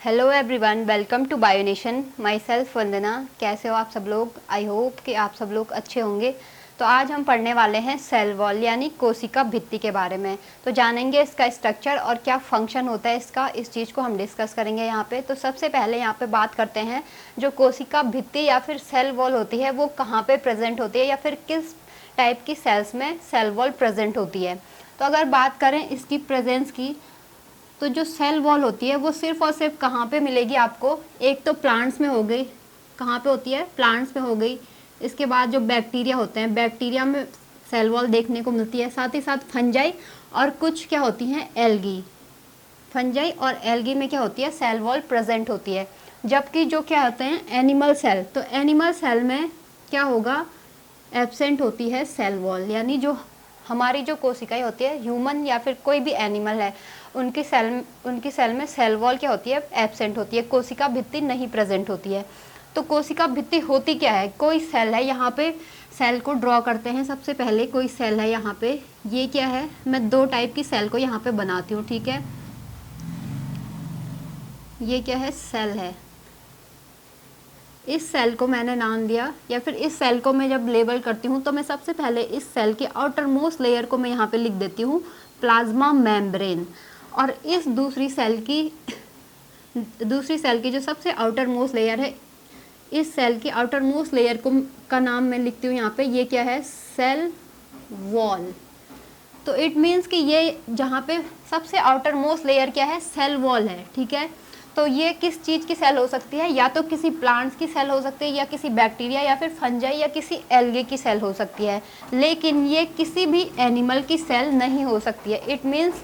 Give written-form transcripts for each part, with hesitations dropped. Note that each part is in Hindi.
Hello everyone, welcome to बायोनेशन। My self वंदना। कैसे हो आप सब लोग? आई होप कि आप सब लोग अच्छे होंगे। तो आज हम पढ़ने वाले हैं सेल वॉल यानी कोशिका भित्ति के बारे में। तो जानेंगे इसका स्ट्रक्चर और क्या फंक्शन होता है इसका, इस चीज़ को हम डिस्कस करेंगे यहाँ पे। तो सबसे पहले यहाँ पे बात करते हैं जो कोशिका भित्ति या फिर सेल वॉल होती है वो कहाँ पे प्रेजेंट होती है या फिर किस टाइप की सेल्स में सेल वॉल प्रेजेंट होती है। तो अगर बात करें इसकी प्रेजेंस की, तो जो सेल वॉल होती है वो सिर्फ और सिर्फ कहाँ पे मिलेगी आपको? एक तो प्लांट्स में हो गई। कहाँ पे होती है? प्लांट्स में हो गई। इसके बाद जो बैक्टीरिया होते हैं, बैक्टीरिया में सेल वॉल देखने को मिलती है। साथ ही साथ फंजाई और कुछ क्या होती हैं, एल्गी। फंजाई और एल्गी में क्या होती है, सेल वॉल प्रेजेंट होती है। जबकि जो क्या होते हैं, एनिमल सेल, तो एनिमल सेल में क्या होगा, एब्सेंट होती है सेल वॉल। यानी जो हमारी जो कोशिकाएं होती है, ह्यूमन या फिर कोई भी एनिमल है, उनकी सेल में सेल वॉल क्या होती है, एब्सेंट होती है। कोशिका भित्ति नहीं प्रेजेंट होती है। तो कोशिका भित्ति होती क्या है? कोई सेल है, यहाँ पे सेल को ड्रॉ करते हैं। सबसे पहले कोई सेल है यहाँ पे, ये क्या है, मैं दो टाइप की सेल को यहाँ पे बनाती हूँ, ठीक है। ये क्या है, सेल है। इस सेल को मैंने नाम दिया, या फिर इस सेल को मैं जब लेबल करती हूँ तो मैं सबसे पहले इस सेल के आउटर मोस्ट लेयर को मैं यहाँ पे लिख देती हूँ प्लाज्मा मेम्ब्रेन। और इस दूसरी सेल की जो सबसे आउटर मोस्ट लेयर है, इस सेल की आउटर मोस्ट लेयर को का नाम मैं लिखती हूँ यहाँ पे, ये क्या है, सेल वॉल। तो इट मीन्स कि ये जहाँ पे सबसे आउटर मोस्ट लेयर क्या है, सेल वॉल है, ठीक है। तो ये किस चीज़ की सेल हो सकती है? या तो किसी प्लांट्स की सेल हो सकती है, या किसी बैक्टीरिया या फिर फंजाई या किसी एल्गे की सेल हो सकती है। लेकिन ये किसी भी एनिमल की सेल नहीं हो सकती है। इट मीन्स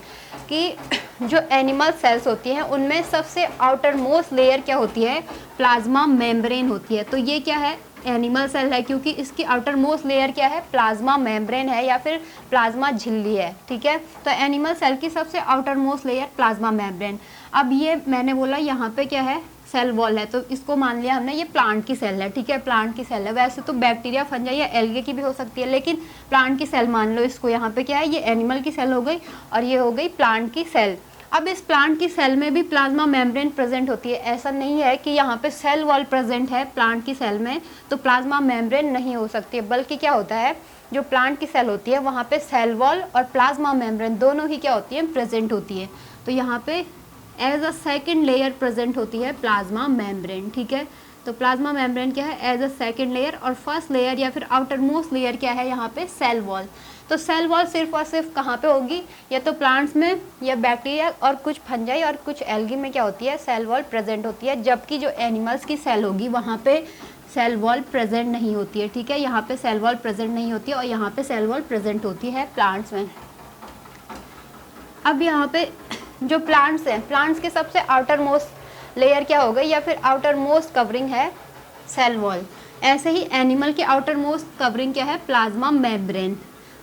कि जो एनिमल सेल्स होती हैं उनमें सबसे आउटर मोस्ट लेयर क्या होती है, प्लाज्मा मेम्ब्रेन होती है। तो ये क्या है, एनिमल सेल है, क्योंकि इसकी आउटर मोस्ट लेयर क्या है, प्लाज्मा मेम्ब्रेन है या फिर प्लाज्मा झिल्ली है, ठीक है। तो एनिमल सेल की सबसे outer most layer plasma membrane. अब ये मैंने बोला यहाँ पे क्या है, सेल वॉल है, तो इसको मान लिया हमने ये प्लांट की सेल है, ठीक है, प्लांट की सेल है। वैसे तो बैक्टीरिया, फंजाई या एल्गे की भी हो सकती है, लेकिन प्लांट की सेल मान लो इसको। यहाँ पे क्या है, ये एनिमल की सेल हो गई और ये हो गई प्लांट की सेल। अब इस प्लांट की सेल में भी प्लाज्मा मेम्ब्रेन प्रेजेंट होती है। ऐसा नहीं है कि यहाँ पे सेल वॉल प्रेजेंट है प्लांट की सेल में तो प्लाज्मा मेम्ब्रेन नहीं हो सकती है, बल्कि क्या होता है, जो प्लांट की सेल होती है वहाँ पे सेल वॉल और प्लाज्मा मेम्ब्रेन दोनों ही क्या होती है, प्रेजेंट होती है। तो यहाँ पे as a second layer present होती है प्लाज्मा मेम्ब्रेन, ठीक है। तो प्लाज्मा मेम्ब्रेन क्या है, एज अ सेकेंड लेयर, और फर्स्ट लेयर या फिर आउटर मोस्ट लेयर क्या है यहाँ पे, सेल वॉल। तो सेल वॉल सिर्फ और सिर्फ कहाँ पे होगी, या तो प्लांट्स में, या बैक्टीरिया और कुछ फंजाई और कुछ एल्गी में क्या होती है, सेल वॉल प्रेजेंट होती है। जबकि जो एनिमल्स की सेल होगी वहाँ पे सेल वॉल प्रेजेंट नहीं होती है, ठीक है। यहाँ पे सेल वॉल प्रेजेंट नहीं होती है और यहाँ पे सेल वॉल प्रेजेंट होती है प्लांट्स में। अब यहाँ पे जो प्लांट्स हैं, प्लांट्स के सबसे आउटर मोस्ट लेयर क्या हो गई, या फिर आउटर मोस्ट कवरिंग है सेल वॉल। ऐसे ही एनिमल की आउटर मोस्ट कवरिंग क्या है, प्लाज्मा मेम्ब्रेन।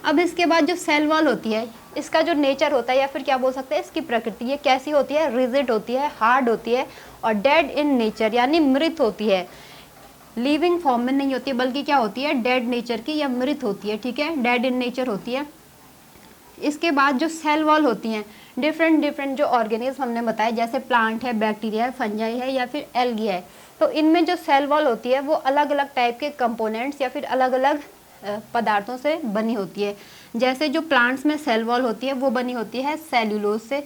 अब इसके बाद जो सेल वॉल होती है, इसका जो नेचर होता है या फिर क्या बोल सकते हैं, इसकी प्रकृति, ये कैसी होती है, रिजिड होती है, हार्ड होती है और डेड इन नेचर यानी मृत होती है। लिविंग फॉर्म में नहीं होती है, बल्कि क्या होती है, डेड नेचर की या मृत होती है, ठीक है, डेड इन नेचर होती है। इसके बाद जो सेल वॉल होती हैं, डिफरेंट जो ऑर्गेनिज्म हमने बताए, जैसे प्लांट है, बैक्टीरिया है, फंजाई है या फिर एल्गी है, तो इनमें जो सेल वॉल होती है वो अलग अलग टाइप के कंपोनेंट्स या फिर अलग अलग पदार्थों से बनी होती है। जैसे जो प्लांट्स में सेल वॉल होती है वो बनी होती है सेल्यूलोज से।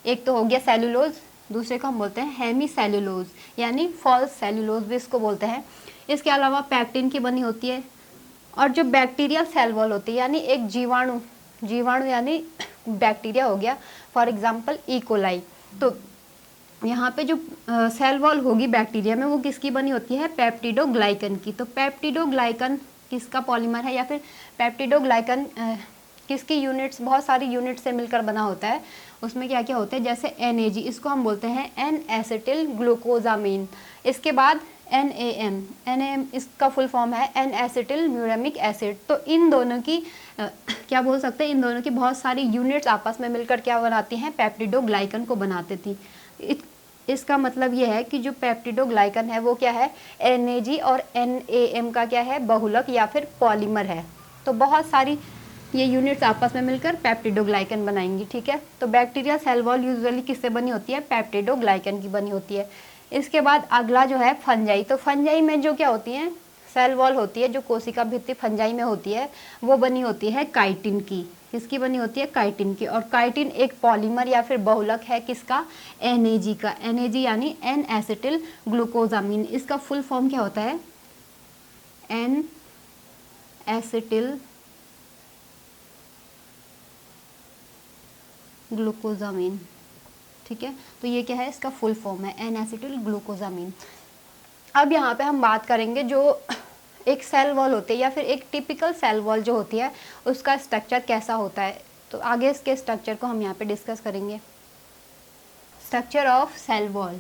एक तो हो गया सेल्यूलोज, दूसरे को हम बोलते हैं हेमी सेल्यूलोज यानी फॉल्स सेल्यूलोज भी इसको बोलते हैं। इसके अलावा पैक्टिन की बनी होती है। और जो बैक्टीरियल सेल वॉल होती है यानी एक जीवाणु यानी बैक्टीरिया हो गया, फॉर एग्जांपल ई कोलाई। तो यहाँ पे जो सेल वॉल होगी बैक्टीरिया में वो किसकी बनी होती है, पेप्टिडोग्लाइकन की। तो पेप्टिडोग्लाइकन किसका पॉलीमर है, या फिर पेप्टिडोग्लाइकन किसकी यूनिट्स, बहुत सारी यूनिट से मिलकर बना होता है। उसमें क्या क्या होते हैं, जैसे NAG, इसको हम बोलते हैं एन एसिटिल ग्लूकोजामीन। इसके बाद NAM इसका फुल फॉर्म है एन एसिटिल म्यूरेमिक एसिड। तो इन दोनों की क्या बोल सकते हैं, इन दोनों की बहुत सारी यूनिट्स आपस में मिलकर क्या बनाती हैं, पेप्टिडोग्लाइकन को बनाती थी। इसका मतलब यह है कि जो पेप्टिडोग्लाइकन है वो क्या है, NAG और NAM का क्या है, बहुलक या फिर पॉलीमर है। तो बहुत सारी ये यूनिट्स आपस में मिलकर पेप्टिडोग्लाइकन बनाएंगी, ठीक है। तो बैक्टीरिया सेल वॉल यूजुअली किससे बनी होती है, पेप्टिडोग्लाइकन की बनी होती है। इसके बाद अगला जो है फंजाई। तो फंजाई में जो क्या होती है, सेल वॉल होती है, जो कोशिका भित्ति फंजाई में होती है, वो बनी होती है काइटिन की। किसकी बनी होती है, काइटिन की। और काइटिन एक पॉलीमर या फिर बहुलक है किसका, NAG का। NAG यानी एन एसिटिल ग्लूकोजामिन। इसका फुल फॉर्म क्या होता है, एन एसिटिल ग्लूकोजामिन, ठीक है। तो ये क्या है, इसका फुल फॉर्म है एन एसिटिल ग्लूकोजामिन। अब यहाँ पे हम बात करेंगे जो एक सेल वॉल होती है या फिर एक टिपिकल सेल वॉल जो होती है उसका स्ट्रक्चर कैसा होता है। तो आगे इसके स्ट्रक्चर को हम यहाँ पे डिस्कस करेंगे। Structure of cell wall,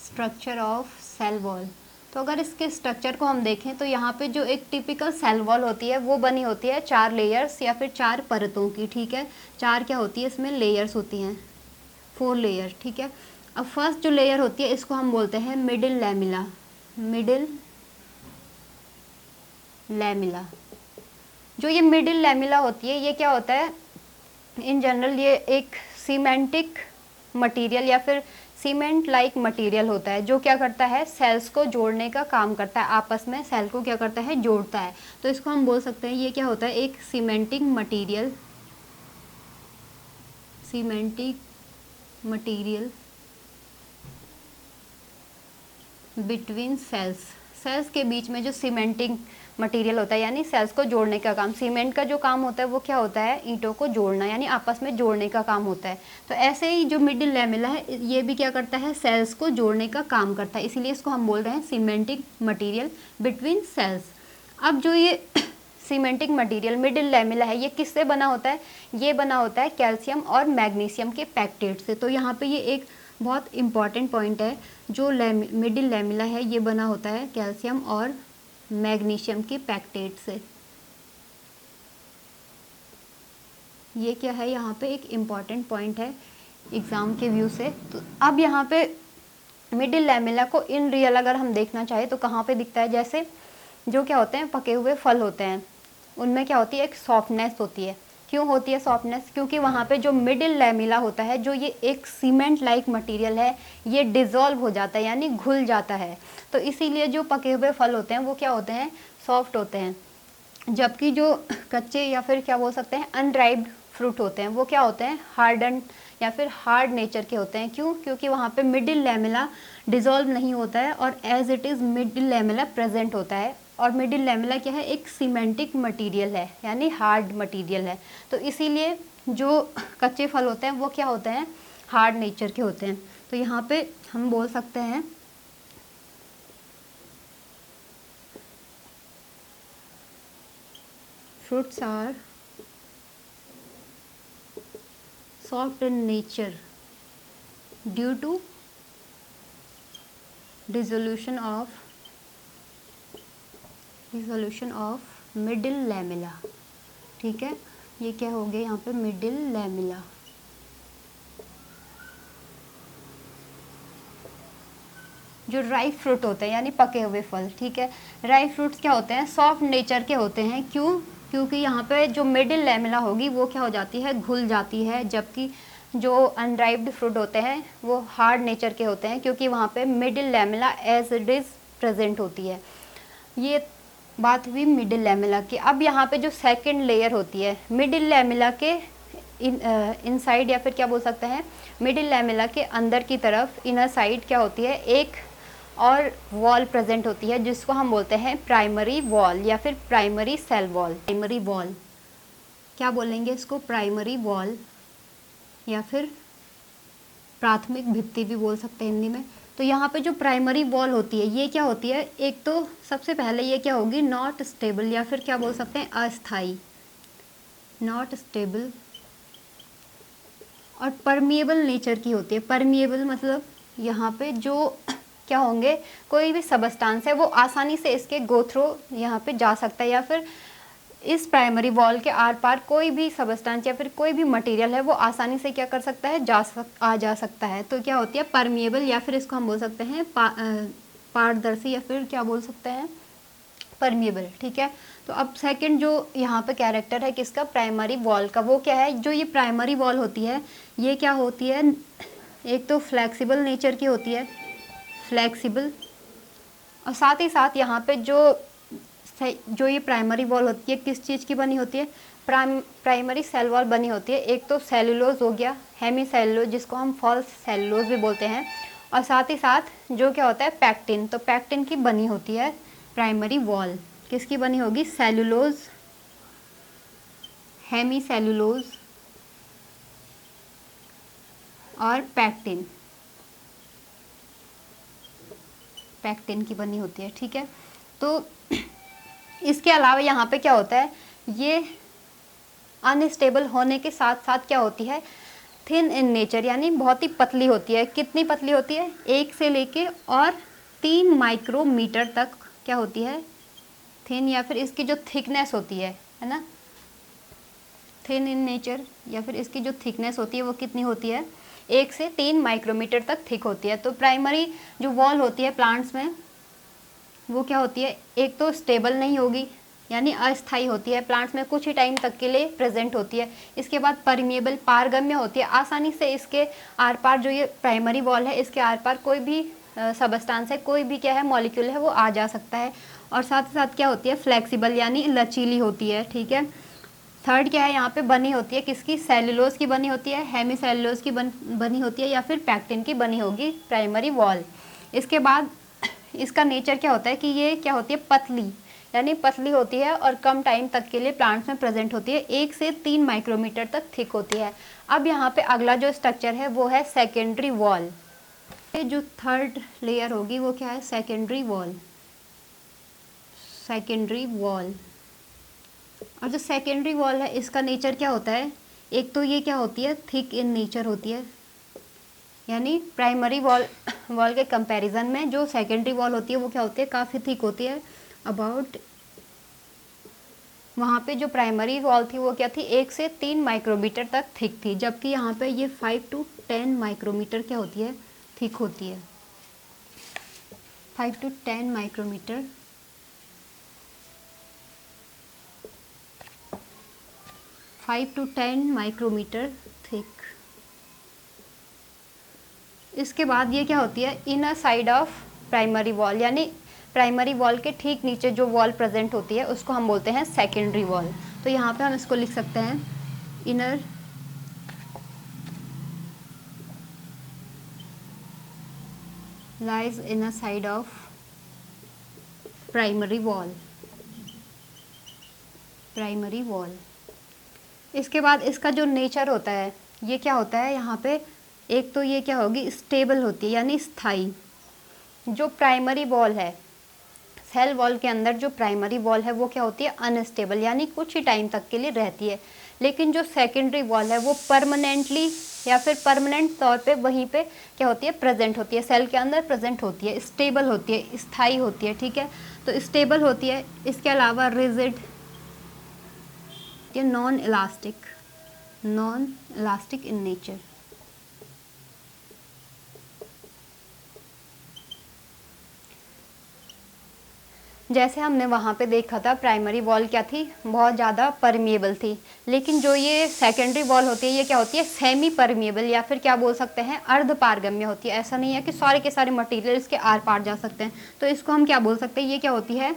structure of cell wall. तो अगर इसके स्ट्रक्चर को हम देखें तो यहाँ पे जो एक टिपिकल सेल वॉल होती है वो बनी होती है 4 लेयर्स या फिर 4 परतों की, ठीक है। 4 क्या होती है इसमें, लेयर्स होती हैं, 4 लेयर, ठीक है। अब फर्स्ट जो लेयर होती है इसको हम बोलते हैं मिडिल लैमिला, मिडिल लैमिला। जो ये मिडिल लैमिला होती है ये क्या होता है, इन जनरल ये एक सीमेंटिक मटेरियल या फिर सीमेंट लाइक मटेरियल होता है जो क्या करता है, सेल्स को जोड़ने का काम करता है, आपस में सेल को क्या करता है, जोड़ता है। तो इसको हम बोल सकते हैं ये क्या होता है, एक cementic material, cementic material between cells. Cells के बीच में जो सीमेंटिंग मटेरियल होता है यानी सेल्स को जोड़ने का काम, सीमेंट का जो काम होता है वो क्या होता है, ईंटों को जोड़ना यानी आपस में जोड़ने का काम होता है। तो ऐसे ही जो मिडिल लैमेला है ये भी क्या करता है, सेल्स को जोड़ने का काम करता है, इसीलिए इसको हम बोल रहे हैं सीमेंटिक मटेरियल बिटवीन सेल्स। अब जो ये सीमेंटिक मटेरियल मिडिल लैमेला है ये किससे बना होता है, ये बना होता है कैल्शियम और मैग्नीशियम के पैक्टेट से। तो यहाँ पे ये एक बहुत इंपॉर्टेंट पॉइंट है, जो मिडिल लैमेला है ये बना होता है कैल्शियम और मैग्नीशियम के पैक्टेट से। ये क्या है, यहाँ पे एक इम्पॉर्टेंट पॉइंट है एग्ज़ाम के व्यू से। तो अब यहाँ पे मिडिल लैमेला को इन रियल अगर हम देखना चाहें तो कहाँ पे दिखता है, जैसे जो क्या होते हैं पके हुए फल होते हैं उनमें क्या होती है, एक सॉफ्टनेस होती है। क्यों होती है सॉफ्टनेस, क्योंकि वहाँ पे जो मिडिल लैमेला होता है जो ये एक सीमेंट लाइक मटेरियल है ये डिज़ोल्व हो जाता है यानी घुल जाता है। तो इसीलिए जो पके हुए फल होते हैं वो क्या होते हैं, सॉफ्ट होते हैं, जबकि जो कच्चे या फिर क्या बोल सकते हैं अनराइप्ड फ्रूट होते हैं वो क्या होते हैं, हार्डन या फिर हार्ड नेचर के होते हैं। क्यों, क्योंकि वहाँ पे मिडिल लैमेला डिज़ोल्व नहीं होता है और as it is middle lamella present होता है। और मिडिल लैमेला क्या है, एक सीमेंटिक मटेरियल है यानी हार्ड मटेरियल है। तो इसीलिए जो कच्चे फल होते हैं वो क्या होते हैं, हार्ड नेचर के होते हैं। तो यहाँ पे हम बोल सकते हैं fruits are soft in nature due to dissolution of middle lamella, ठीक है। ये क्या हो गया यहाँ पे, मिडिल लैमेला। जो ड्राई फ्रूट होते हैं यानी पके हुए फल, ठीक है, ड्राई फ्रूट्स क्या होते हैं, सॉफ्ट नेचर के होते हैं। क्यों, क्योंकि यहाँ पे जो मिडिल लैमेला होगी वो क्या हो जाती है, घुल जाती है, जबकि जो अनराइप्ड फ्रूट होते हैं वो हार्ड नेचर के होते हैं क्योंकि वहाँ पे middle lamella as it is present होती है। ये बात हुई मिडिल लैमेला की। अब यहाँ पे जो सेकंड लेयर होती है मिडिल लैमेला के इनसाइड या फिर क्या बोल सकते हैं, मिडिल लैमेला के अंदर की तरफ इनर साइड क्या होती है, एक और वॉल प्रेजेंट होती है जिसको हम बोलते हैं प्राइमरी वॉल या फिर primary cell wall. Primary wall क्या बोलेंगे इसको, प्राइमरी वॉल या फिर प्राथमिक भित्ति भी बोल सकते हैं हिंदी में। तो यहाँ पे जो प्राइमरी वॉल होती है ये क्या होती है, एक तो सबसे पहले ये क्या होगी, नॉट स्टेबल या फिर क्या बोल सकते हैं अस्थाई, नॉट स्टेबल और परमिएबल नेचर की होती है। परमिएबल मतलब यहाँ पे जो क्या होंगे, कोई भी सबस्टांस है वो आसानी से इसके गो थ्रू यहाँ पे जा सकता है या फिर इस प्राइमरी वॉल के आर पार कोई भी सबस्टांस या फिर कोई भी मटेरियल है वो आसानी से क्या कर सकता है, आ जा सकता है। तो क्या होती है परमिएबल या फिर इसको हम बोल सकते हैं पारदर्शी या फिर क्या बोल सकते हैं परमिएबल, ठीक है। तो अब सेकंड जो यहाँ पे कैरेक्टर है किसका, प्राइमरी वॉल का, वो क्या है, जो ये प्राइमरी वॉल होती है ये क्या होती है, एक तो फ्लेक्सिबल नेचर की होती है, फ्लेक्सिबल, और साथ ही साथ यहाँ पे जो ये प्राइमरी वॉल होती है किस चीज़ की बनी होती है, प्राइमरी सेल वॉल बनी होती है। एक तो सेलुलोज हो गया, हेमी सेलुलोज जिसको हम फॉल्स सेलुलोज भी बोलते हैं, और साथ ही साथ जो क्या होता है पैक्टिन, तो पैक्टिन की बनी होती है प्राइमरी वॉल। किसकी बनी होगी, सेलुलोज, हेमी सेलुलोज और पैक्टिन, पैक्टिन की बनी होती है, ठीक है। तो इसके अलावा यहाँ पे क्या होता है, ये अनस्टेबल होने के साथ साथ क्या होती है, थिन इन नेचर, यानी बहुत ही पतली होती है। कितनी पतली होती है, 1 से लेके और 3 माइक्रोमीटर तक क्या होती है, थिन, या फिर इसकी जो थिकनेस होती है ना, थिन इन नेचर, या फिर इसकी जो थिकनेस होती है वो कितनी होती है, 1 से 3 माइक्रोमीटर तक थिक होती है। तो प्राइमरी जो वॉल होती है प्लांट्स में वो क्या होती है, एक तो स्टेबल नहीं होगी यानी अस्थायी होती है, प्लांट्स में कुछ ही टाइम तक के लिए प्रेजेंट होती है। इसके बाद परमिएबल, पारगम्य होती है, आसानी से इसके आर पार, जो ये प्राइमरी वॉल है इसके आर पार कोई भी सबस्टांस है, कोई भी क्या है मॉलिक्यूल है वो आ जा सकता है। और साथ ही साथ क्या होती है, फ्लेक्सिबल यानी लचीली होती है, ठीक है। थर्ड क्या है, यहाँ पे बनी होती है किसकी, सेलुलोज की बनी होती है, हेमी सेलुलोज की बनी होती है, या फिर पैक्टिन की बनी होगी प्राइमरी वॉल। इसके बाद इसका नेचर क्या होता है कि ये क्या होती है, पतली, यानी पतली होती है और कम टाइम तक के लिए प्लांट्स में प्रेजेंट होती है, 1 से 3 माइक्रोमीटर तक थिक होती है। अब यहाँ पे अगला जो स्ट्रक्चर है वो है सेकेंडरी वॉल। ये जो थर्ड लेयर होगी वो क्या है, सेकेंडरी वॉल, सेकेंडरी वॉल। और जो सेकेंडरी वॉल है इसका नेचर क्या होता है, एक तो ये क्या होती है, थिक इन नेचर होती है, यानी प्राइमरी वॉल के कंपैरिजन में जो सेकेंडरी वॉल होती है वो क्या होती है, काफ़ी थिक होती है। अबाउट, वहाँ पे जो प्राइमरी वॉल थी वो क्या थी, 1 से 3 माइक्रोमीटर तक थिक थी, जबकि यहाँ पे ये 5 to 10 माइक्रोमीटर क्या होती है, थिक होती है, 5 to 10 micrometre, 5 to 10 micrometre thick. इसके बाद ये क्या होती है, inner side of primary wall, यानी प्राइमरी वॉल के ठीक नीचे जो वॉल प्रेजेंट होती है उसको हम बोलते हैं सेकेंडरी वॉल। तो यहाँ पे हम इसको लिख सकते हैं, inner lies inner side of primary wall, primary wall. इसके बाद इसका जो नेचर होता है ये क्या होता है, यहाँ पे एक तो ये क्या होगी, स्टेबल होती है यानी स्थायी। जो प्राइमरी वॉल है, सेल वॉल के अंदर जो प्राइमरी वॉल है वो क्या होती है, अनस्टेबल, यानी कुछ ही टाइम तक के लिए रहती है। लेकिन जो सेकेंडरी वॉल है वो परमानेंटली या फिर परमानेंट तौर पे वहीं पे क्या होती है, प्रेजेंट होती है, सेल के अंदर प्रेजेंट होती है, स्टेबल होती है, स्थायी होती है, ठीक है। तो स्टेबल होती है। इसके अलावा rigid, non elastic, non elastic in nature. जैसे हमने वहाँ पे देखा था प्राइमरी वॉल क्या थी, बहुत ज़्यादा परमिएबल थी, लेकिन जो ये सेकेंडरी वॉल होती है ये क्या होती है, सेमी परमिएबल, या फिर क्या बोल सकते हैं, अर्ध पारगम्य होती है। ऐसा नहीं है कि सारे के सारे मटेरियल इसके आर पार जा सकते हैं, तो इसको हम क्या बोल सकते हैं, ये क्या होती है,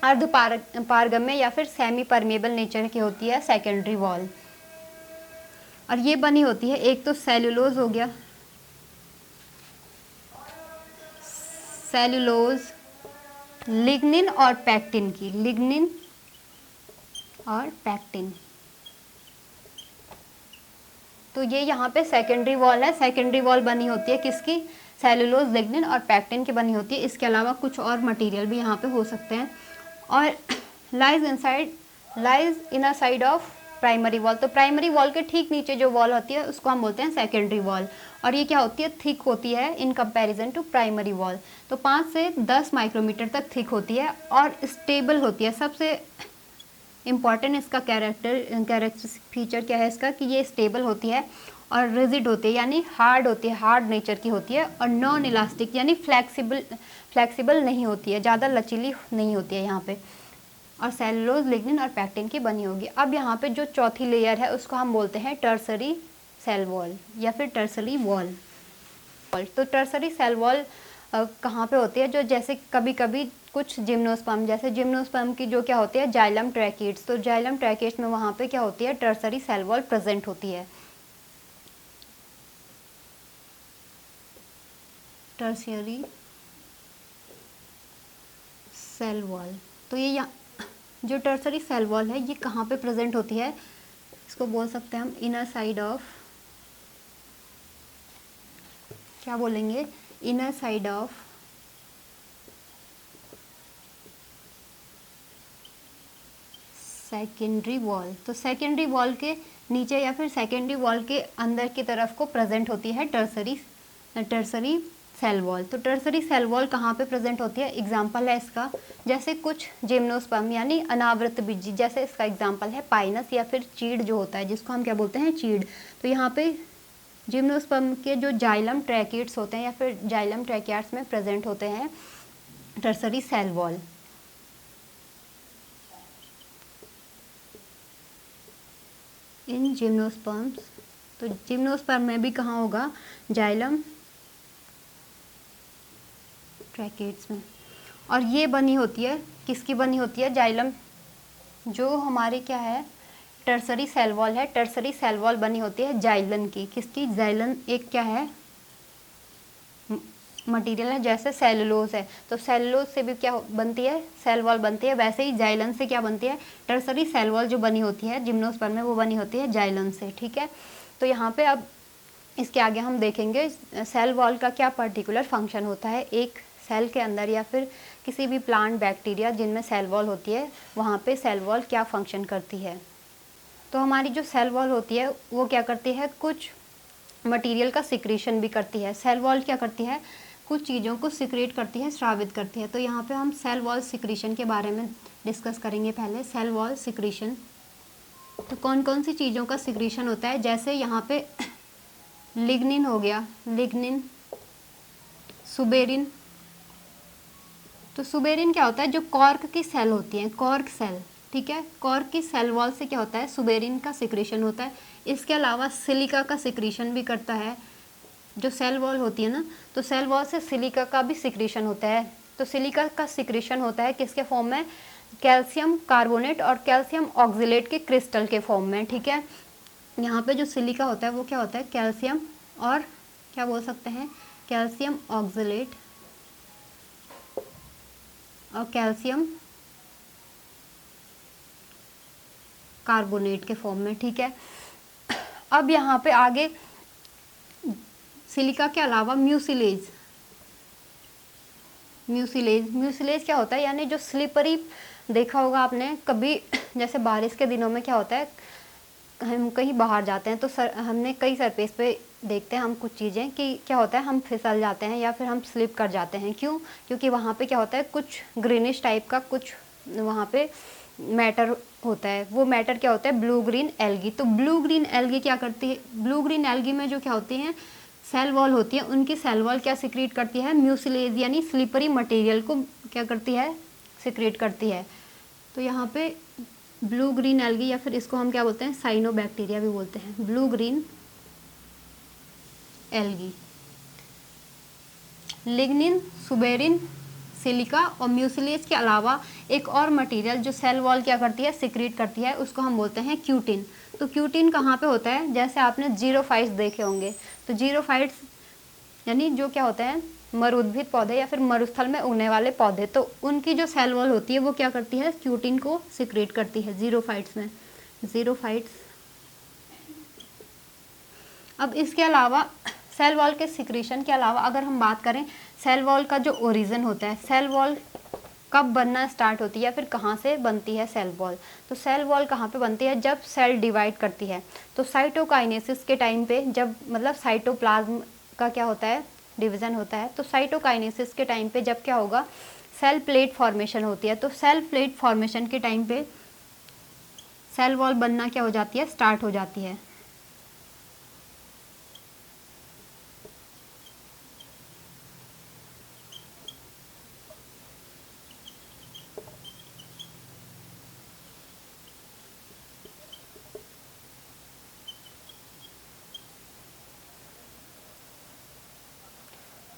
अर्ध पारगम्य या फिर सेमी परमिएबल नेचर की होती है सेकेंडरी वॉल। और ये बनी होती है, एक तो सेलुलोज हो गया, सेलुलोज, लिग्निन और पैक्टिन की, लिग्निन और पैक्टिन। तो ये यहाँ पे सेकेंडरी वॉल है, सेकेंडरी वॉल बनी होती है किसकी, सेलुलोज, लिग्निन और पैक्टिन की बनी होती है। इसके अलावा कुछ और मटेरियल भी यहाँ पे हो सकते हैं। और lies inner side of primary wall, तो प्राइमरी वॉल के ठीक नीचे जो वॉल होती है उसको हम बोलते हैं सेकेंडरी वॉल। और ये क्या होती है, थिक होती है in comparison to primary wall. तो 5 से 10 माइक्रोमीटर तक थिक होती है और स्टेबल होती है। सबसे इम्पॉर्टेंट इसका कैरेक्टर फीचर क्या है इसका, कि ये स्टेबल होती है और रिजिड होती है यानी हार्ड होती है, हार्ड नेचर की होती है, और नॉन इलास्टिक यानी फ्लेक्सिबल नहीं होती है, ज़्यादा लचीली नहीं होती है यहाँ पे, और सेलुलोज, लिग्निन और पैक्टिन की बनी होगी। अब यहाँ पे जो चौथी लेयर है उसको हम बोलते हैं टर्सरी सेल वॉल या फिर टर्सरी वॉल। तो टर्सरी सेल वॉल कहाँ पे होती है, जो जैसे कभी कभी कुछ जिम्नोस्पर्म, जैसे जिम्नोस्पर्म की जो क्या होती है जाइलम ट्रैकिड्स, तो जाइलम ट्रैकिड्स में वहाँ पे क्या होती है टर्सरी सेल वॉल प्रेजेंट होती है। टर्शियरी सेल वॉल, तो ये जो टर्सरी सेल वॉल है ये कहाँ पे प्रेजेंट होती है, इसको बोल सकते हैं हम इनर साइड ऑफ, क्या बोलेंगे, inner side of secondary wall. तो सेकेंडरी वॉल के नीचे या फिर सेकेंडरी वॉल के अंदर की तरफ को प्रेजेंट होती है टर्सरी सेल वॉल। तो टर्सरी सेल वॉल कहाँ पे प्रेजेंट होती है, एग्जाम्पल है इसका, जैसे कुछ जिम्नोस्पर्म यानी अनावृत बीजी, जैसे इसका एग्जाम्पल है पाइनस या फिर चीड़ जो होता है जिसको हम क्या बोलते हैं चीड़। तो यहाँ पे जिम्नोस्पर्म के जो जाइलम ट्रैकिड्स होते हैं या फिर जाइलम ट्रैकियाट्स में प्रेजेंट होते हैं tertiary cell wall. In gymnosperms, तो जिम्नोस्पर्म में भी कहाँ होगा, जाइलम ट्रैकिड्स में, और ये बनी होती है, किसकी बनी होती है, जाइलम, जो हमारे क्या है टर्सरी सेल वॉल है, टर्सरी सेल वॉल बनी होती है जाइलन की, किसकी, जाइलन एक क्या है मटेरियल है, जैसे सेलुलोज है, तो सेलुलोज से भी क्या बनती है सेल वॉल बनती है, वैसे ही जाइलन से क्या बनती है टर्सरी सेल वॉल जो बनी होती है जिम्नोस्पर्म में वो बनी होती है जाइलन से। ठीक है, तो यहाँ पे अब इसके आगे हम देखेंगे सेल वॉल का क्या पर्टिकुलर फंक्शन होता है, एक सेल के अंदर या फिर किसी भी प्लांट बैक्टीरिया जिनमें सेल वॉल होती है वहाँ पे सेल वॉल क्या फंक्शन करती है। तो हमारी जो सेल वॉल होती है वो क्या करती है, कुछ मटेरियल का सिक्रीशन भी करती है। सेल वॉल क्या करती है, कुछ चीज़ों को सिक्रेट करती है, स्रावित करती है। तो यहाँ पे हम सेल वॉल सिक्रीशन के बारे में डिस्कस करेंगे। पहले सेल वॉल सिक्रीशन, तो कौन कौन सी चीज़ों का सिक्रीशन होता है, जैसे यहाँ पे लिग्निन हो गया, लिग्निन, सुबेरिन। तो सुबेरिन क्या होता है, जो कॉर्क की सेल होती है, कॉर्क सेल, ठीक है, कॉर्क की सेल वॉल से क्या होता है सुबेरिन का सिक्रीशन होता है। इसके अलावा सिलिका का सिक्रीशन भी करता है, जो सेल वॉल होती है ना, तो सेल वॉल से सिलिका का भी सिक्रीशन होता है। तो सिलिका का सिक्रीशन होता है किसके फॉर्म में, कैल्शियम कार्बोनेट और कैल्शियम ऑक्जिलेट के क्रिस्टल के फॉर्म में। ठीक है, यहाँ पे जो सिलिका होता है वो क्या होता है कैल्शियम और क्या बोल सकते हैं कैल्शियम ऑक्जिलेट और कैल्शियम कार्बोनेट के फॉर्म में। ठीक है, अब यहाँ पे आगे सिलिका के अलावा म्यूसिलेज, म्यूसिलेज क्या होता है, यानी जो स्लिपरी, देखा होगा आपने कभी, जैसे बारिश के दिनों में क्या होता है, हम कहीं बाहर जाते हैं तो हमने कई सरफेस पे देखते हैं हम कुछ चीज़ें कि क्या होता है हम फिसल जाते हैं या फिर हम स्लिप कर जाते हैं। क्यों, क्योंकि वहाँ पे क्या होता है कुछ ग्रीनिश टाइप का कुछ वहाँ पे मैटर होता है। वो मैटर क्या होता है, ब्लू ग्रीन एल्गी। तो ब्लू ग्रीन एल्गी क्या करती है, ब्लू ग्रीन एल्गी में जो क्या होती हैं सेल वॉल होती है, उनकी सेल वॉल क्या सिक्रीट करती है, म्यूसिलेज यानी स्लिपरी मटेरियल को क्या करती है, सिक्रीट करती है। तो यहाँ पे ब्लू ग्रीन एल्गी या फिर इसको हम क्या बोलते हैं साइनोबैक्टीरिया भी बोलते हैं, blue green algae. Lignin, suberin, silica और म्यूसिलेज के अलावा एक और मटेरियल जो सेल वॉल क्या करती है सिक्रीट करती है, उसको हम बोलते हैं क्यूटिन। तो क्यूटिन कहाँ पे होता है, जैसे आपने जीरोफाइट्स देखे होंगे, तो जीरोफाइट्स यानी जो क्या होते हैं मरुद्भिद पौधे या फिर मरुस्थल में उगने वाले पौधे, तो उनकी जो सेल वॉल होती है वो क्या करती है क्यूटिन को सिक्रीट करती है जीरोफाइट्स में, जीरोफाइट्स। अब इसके अलावा सेल वॉल के सिक्रीशन के अलावा अगर हम बात करें सेल वॉल का जो ओरिजिन होता है, सेल वॉल कब बनना स्टार्ट होती है या फिर कहाँ से बनती है सेल वॉल। तो सेल वॉल कहाँ पे बनती है, जब सेल डिवाइड करती है। तो साइटोकाइनेसिस के टाइम पे, जब मतलब साइटोप्लाज्म का क्या होता है डिवीज़न होता है, तो साइटोकाइनेसिस के टाइम पे जब क्या होगा सेल प्लेट फॉर्मेशन होती है। तो सेल प्लेट फॉर्मेशन के टाइम पे सेल वॉल बनना क्या हो जाती है स्टार्ट हो जाती है।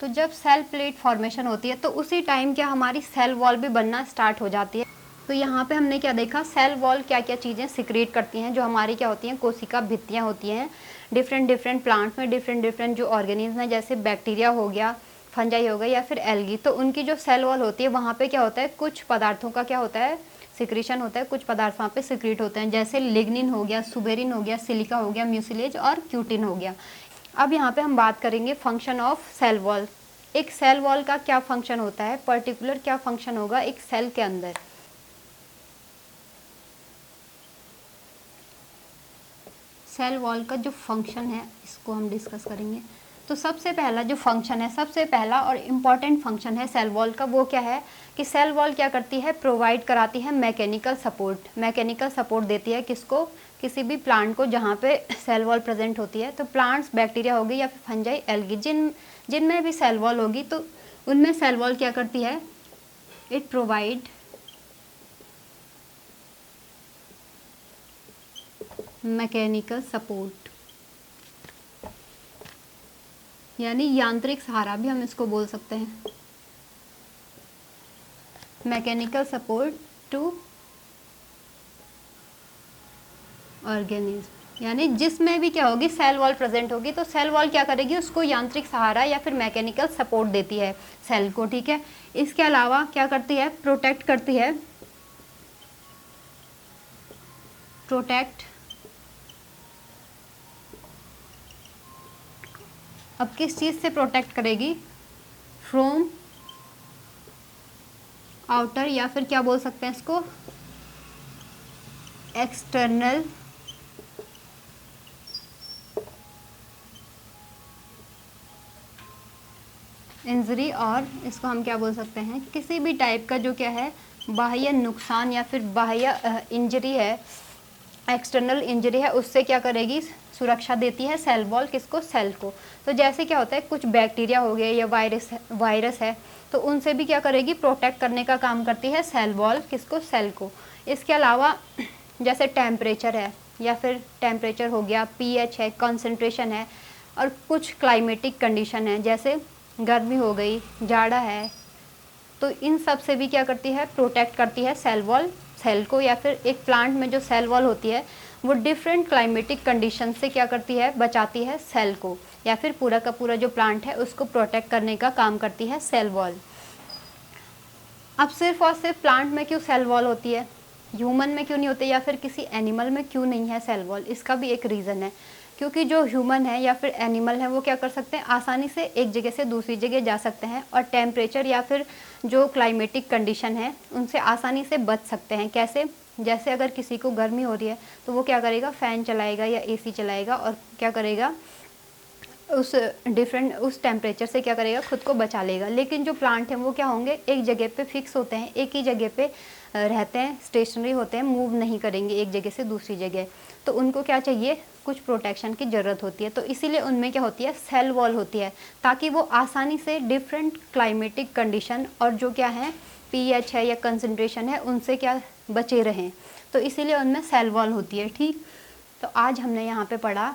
तो जब सेल प्लेट फॉर्मेशन होती है तो उसी टाइम क्या हमारी सेल वॉल भी बनना स्टार्ट हो जाती है। तो यहाँ पे हमने क्या देखा, सेल वॉल क्या क्या चीज़ें सिक्रेट करती हैं, जो हमारी क्या होती हैं, कोशिका भित्तियाँ होती हैं। डिफरेंट प्लांट्स में डिफरेंट जो ऑर्गेनिज्म हैं, जैसे बैक्टीरिया हो गया, फंजाई हो गया या फिर एल्गी, तो उनकी जो सेल वॉल होती है वहाँ पे क्या होता है, कुछ पदार्थों का क्या होता है, सिक्रीशन होता है, कुछ पदार्थ वहाँ पे सिक्रीट होते हैं, जैसे लिग्निन हो गया, सुबेरिन हो गया, सिलिका हो गया, म्यूसिलेज और क्यूटिन हो गया। अब यहाँ पे हम बात करेंगे फंक्शन ऑफ सेल वॉल। एक सेल वॉल का क्या फंक्शन होता है, पर्टिकुलर क्या फंक्शन होगा एक सेल के अंदर। सेल वॉल का जो फंक्शन है इसको हम डिस्कस करेंगे। तो सबसे पहला जो फंक्शन है, सबसे पहला और इम्पॉर्टेंट फंक्शन है सेल वॉल का, वो क्या है कि सेल वॉल क्या करती है, प्रोवाइड कराती है मैकेनिकल सपोर्ट। मैकेनिकल सपोर्ट देती है किसको, किसी भी प्लांट को जहाँ पे सेल वॉल प्रेजेंट होती है। तो प्लांट्स, बैक्टीरिया होगी या फिर फंजाई, एल्गी, जिनमें भी सेल वॉल होगी तो उनमें सेल वॉल क्या करती है, इट प्रोवाइड मैकेनिकल सपोर्ट, यानी यांत्रिक सहारा भी हम इसको बोल सकते हैं। मैकेनिकल सपोर्ट टू ऑर्गेनिज्म, यानी जिसमें भी क्या होगी, सेल वॉल प्रेजेंट होगी तो सेल वॉल क्या करेगी, उसको यांत्रिक सहारा या फिर मैकेनिकल सपोर्ट देती है सेल को, ठीक है। इसके अलावा क्या करती है, प्रोटेक्ट करती है, प्रोटेक्ट। अब किस चीज़ से प्रोटेक्ट करेगी, फ्रॉम आउटर या फिर क्या बोल सकते हैं इसको, एक्सटर्नल इंजरी, और इसको हम क्या बोल सकते हैं, किसी भी टाइप का जो क्या है बाह्य नुकसान या फिर बाह्य इंजरी है, एक्सटर्नल इंजरी है, उससे क्या करेगी, सुरक्षा देती है सेल वॉल किसको, सेल को। तो जैसे क्या होता है, कुछ बैक्टीरिया हो गए या वायरस है तो उनसे भी क्या करेगी, प्रोटेक्ट करने का काम करती है सेल वॉल किसको, सेल को। इसके अलावा जैसे टेम्परेचर है या फिर टेम्परेचर हो गया, पीएच है, कंसंट्रेशन है, और कुछ क्लाइमेटिक कंडीशन है जैसे गर्मी हो गई, जाड़ा है, तो इन सब से भी क्या करती है, प्रोटेक्ट करती है सेल वॉल सेल को। या फिर एक प्लांट में जो सेल वॉल होती है वो डिफरेंट क्लाइमेटिक कंडीशन से क्या करती है, बचाती है सेल को, या फिर पूरा का पूरा जो प्लांट है उसको प्रोटेक्ट करने का काम करती है सेल वॉल। अब सिर्फ और सिर्फ प्लांट में क्यों सेल वॉल होती है, ह्यूमन में क्यों नहीं होती, या फिर किसी एनिमल में क्यों नहीं है सेल वॉल, इसका भी एक रीज़न है। क्योंकि जो ह्यूमन है या फिर एनिमल है वो क्या कर सकते हैं, आसानी से एक जगह से दूसरी जगह जा सकते हैं, और टेम्परेचर या फिर जो क्लाइमेटिक कंडीशन है उनसे आसानी से बच सकते हैं। कैसे, जैसे अगर किसी को गर्मी हो रही है तो वो क्या करेगा, फ़ैन चलाएगा या एसी चलाएगा, और क्या करेगा, उस टेम्परेचर से क्या करेगा, खुद को बचा लेगा। लेकिन जो प्लांट हैं वो क्या होंगे, एक जगह पे फिक्स होते हैं, एक ही जगह पे रहते हैं, स्टेशनरी होते हैं, मूव नहीं करेंगे एक जगह से दूसरी जगह। तो उनको क्या चाहिए, कुछ प्रोटेक्शन की ज़रूरत होती है। तो इसीलिए उनमें क्या होती है, सेल वॉल होती है, ताकि वो आसानी से डिफरेंट क्लाइमेटिक कंडीशन और जो क्या है पीएच है या कंसंट्रेशन है उनसे क्या बचे रहें। तो इसीलिए उनमें सेल वॉल होती है, ठीक। तो आज हमने यहाँ पे पढ़ा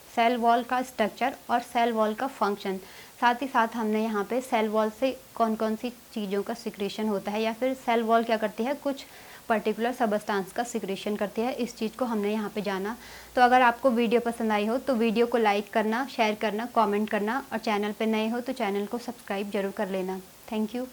सेल वॉल का स्ट्रक्चर और सेल वॉल का फंक्शन। साथ ही साथ हमने यहाँ पे सेल वॉल से कौन कौन सी चीज़ों का सिक्रेशन होता है, या फिर सेल वॉल क्या करती है, कुछ पर्टिकुलर सबस्टांस का सिक्रेशन करती है, इस चीज़ को हमने यहाँ पे जाना। तो अगर आपको वीडियो पसंद आई हो तो वीडियो को लाइक करना, शेयर करना, कमेंट करना, और चैनल पे नए हो तो चैनल को सब्सक्राइब जरूर कर लेना। Thank you.